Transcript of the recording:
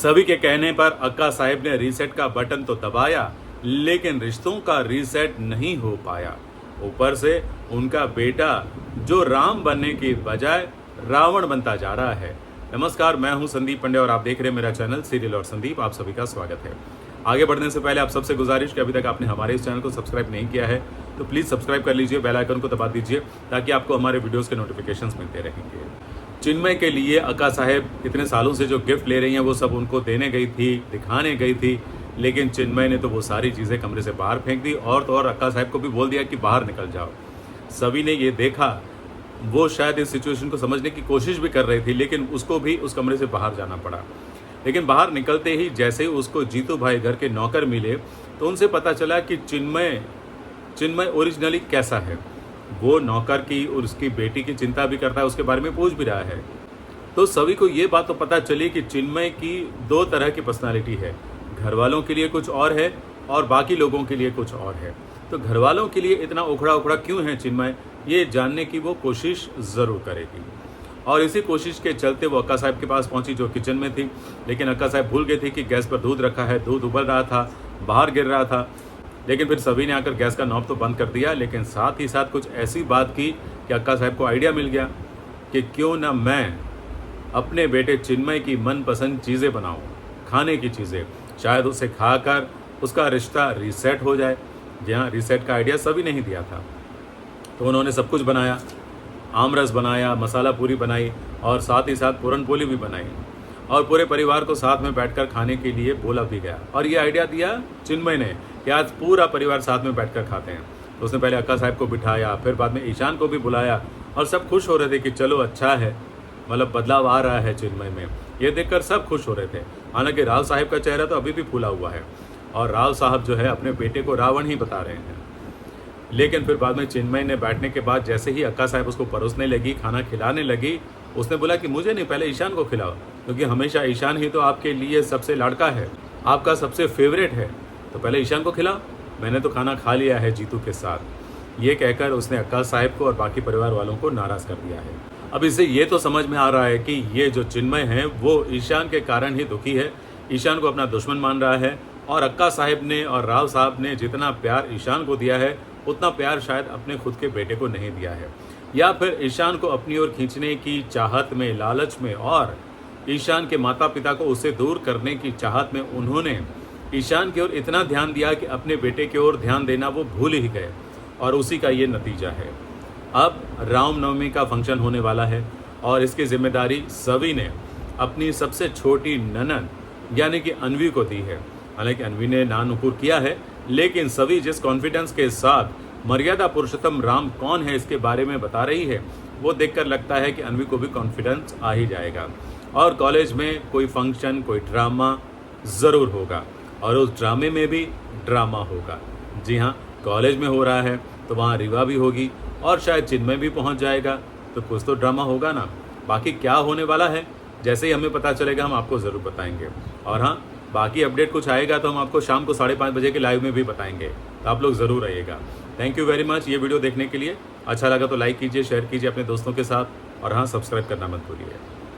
सभी के कहने पर अक्का साहिब ने रीसेट का बटन तो दबाया, लेकिन रिश्तों का रीसेट नहीं हो पाया। ऊपर से उनका बेटा जो राम बनने की बजाय रावण बनता जा रहा है। नमस्कार, मैं हूं संदीप पंडे और आप देख रहे हैं मेरा चैनल सीरियल और संदीप। आप सभी का स्वागत है। आगे बढ़ने से पहले आप सबसे गुजारिश कि अभी तक आपने हमारे इस चैनल को सब्सक्राइब नहीं किया है तो प्लीज़ सब्सक्राइब कर लीजिए, बेल आइकन को दबा दीजिए ताकि आपको हमारे वीडियोस के नोटिफिकेशंस मिलते रहेंगे। चिन्मय के लिए अक्का साहेब इतने सालों से जो गिफ्ट ले रही हैं वो सब उनको देने गई थी, दिखाने गई थी, लेकिन चिन्मय ने तो वो सारी चीज़ें कमरे से बाहर फेंक दी और तो और अक्का साहेब को भी बोल दिया कि बाहर निकल जाओ। सभी ने ये देखा, वो शायद इस सिचुएशन को समझने की कोशिश भी कर रही थी, लेकिन उसको भी उस कमरे से बाहर जाना पड़ा। लेकिन बाहर निकलते ही जैसे ही उसको जीतू भाई घर के नौकर मिले तो उनसे पता चला कि चिन्मय ओरिजिनली कैसा है। वो नौकर की और उसकी बेटी की चिंता भी करता है, उसके बारे में पूछ भी रहा है। तो सभी को ये बात तो पता चली कि चिन्मय की दो तरह की पर्सनालिटी है, घर वालों के लिए कुछ और है और बाकी लोगों के लिए कुछ और है। तो घर वालों के लिए इतना उखड़ा उखड़ा क्यों है चिन्मय, ये जानने की वो कोशिश ज़रूर करेगी। और इसी कोशिश के चलते वो अक्का साहब के पास पहुंची जो किचन में थी, लेकिन अक्का साहब भूल गए थे कि गैस पर दूध रखा है, दूध उबल रहा था, बाहर गिर रहा था। लेकिन फिर सभी ने आकर गैस का नॉब तो बंद कर दिया, लेकिन साथ ही साथ कुछ ऐसी बात की कि अक्का साहब को आइडिया मिल गया कि क्यों ना मैं अपने बेटे चिन्मय की मनपसंद चीज़ें बनाऊं, खाने की चीज़ें, शायद उसे खाकर उसका रिश्ता रीसेट हो जाए। जी हाँ, रीसेट का आइडिया सभी ने ही दिया था। तो उन्होंने सब कुछ बनाया, आमरस बनाया, मसाला पूरी बनाई और साथ ही साथ पूरन पोली भी बनाई और पूरे परिवार को साथ में बैठकर खाने के लिए बोला भी गया। और ये आइडिया दिया चिन्मय ने कि आज पूरा परिवार साथ में बैठकर खाते हैं। तो उसने पहले अक्का साहब को बिठाया, फिर बाद में ईशान को भी बुलाया और सब खुश हो रहे थे कि चलो अच्छा है, मतलब बदलाव आ रहा है चिन्मय में। ये देखकर सब खुश हो रहे थे। हालांकि राव साहब का चेहरा तो अभी भी फूला हुआ है और राव साहब जो है अपने बेटे को रावण ही बता रहे हैं। लेकिन फिर बाद में चिन्मय ने बैठने के बाद जैसे ही अक्का साहब उसको परोसने लगी, खाना खिलाने लगी, उसने बोला कि मुझे नहीं, पहले ईशान को खिलाओ, क्योंकि हमेशा ईशान ही तो आपके लिए सबसे लाड़का है, आपका सबसे फेवरेट है, तो पहले ईशान को खिलाओ, मैंने तो खाना खा लिया है जीतू के साथ। ये कहकर उसने अक्का साहब को और बाकी परिवार वालों को नाराज़ कर दिया है। अब इससे ये तो समझ में आ रहा है कि ये जो चिन्मय है वो ईशान के कारण ही दुखी है, ईशान को अपना दुश्मन मान रहा है और अक्का साहब ने और राव साहब ने जितना प्यार ईशान को दिया है उतना प्यार शायद अपने खुद के बेटे को नहीं दिया है, या फिर ईशान को अपनी ओर खींचने की चाहत में, लालच में और ईशान के माता पिता को उससे दूर करने की चाहत में उन्होंने ईशान की ओर इतना ध्यान दिया कि अपने बेटे की ओर ध्यान देना वो भूल ही गए और उसी का ये नतीजा है। अब रामनवमी का फंक्शन होने वाला है और इसकी जिम्मेदारी सभी ने अपनी सबसे छोटी ननद यानी कि अनवी को दी है। हालांकि अनवी ने ना नुकुर किया है, लेकिन सभी जिस कॉन्फिडेंस के साथ मर्यादा पुरुषोत्तम राम कौन है इसके बारे में बता रही है, वो देखकर लगता है कि अनवी को भी कॉन्फिडेंस आ ही जाएगा और कॉलेज में कोई फंक्शन, कोई ड्रामा ज़रूर होगा और उस ड्रामे में भी ड्रामा होगा। जी हाँ, कॉलेज में हो रहा है तो वहाँ रीवा भी होगी और शायद चिन्मय भी पहुँच जाएगा, तो कुछ तो ड्रामा होगा ना। बाकी क्या होने वाला है जैसे ही हमें पता चलेगा हम आपको ज़रूर बताएंगे। और हाँ, बाकी अपडेट कुछ आएगा तो हम आपको शाम को 5:30 बजे के लाइव में भी बताएंगे, तो आप लोग ज़रूर रहिएगा। थैंक यू वेरी मच ये वीडियो देखने के लिए। अच्छा लगा तो लाइक कीजिए, शेयर कीजिए अपने दोस्तों के साथ और हाँ, सब्सक्राइब करना मत भूलिए।